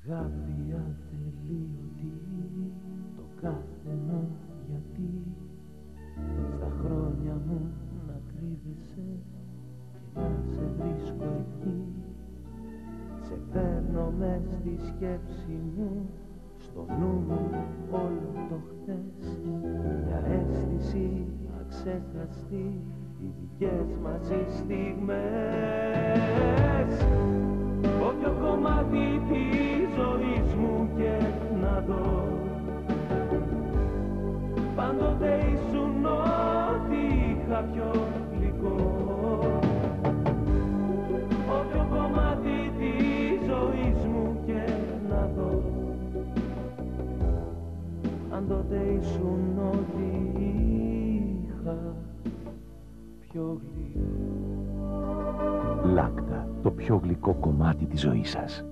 Αγάπη ατελείωτη, το κάθε μου γιατί στα χρόνια μου να κρύβεσαι και να σε βρίσκω εκεί. Σε παίρνω μες στη σκέψη μου, στο νου μου όλο το χτες. Μια αίσθηση αξέχαστη, οι δικές μαζί στιγμές. Όποιο κομμάτι της ζωής μου και να δω, πάντοτε ήσουν ό,τι είχα πιο γλυκό. Όποιο κομμάτι της ζωής μου και να δω, πάντοτε ήσουν ό,τι είχα πιο γλυκό. Λάκτα, το πιο γλυκό κομμάτι της ζωής σας.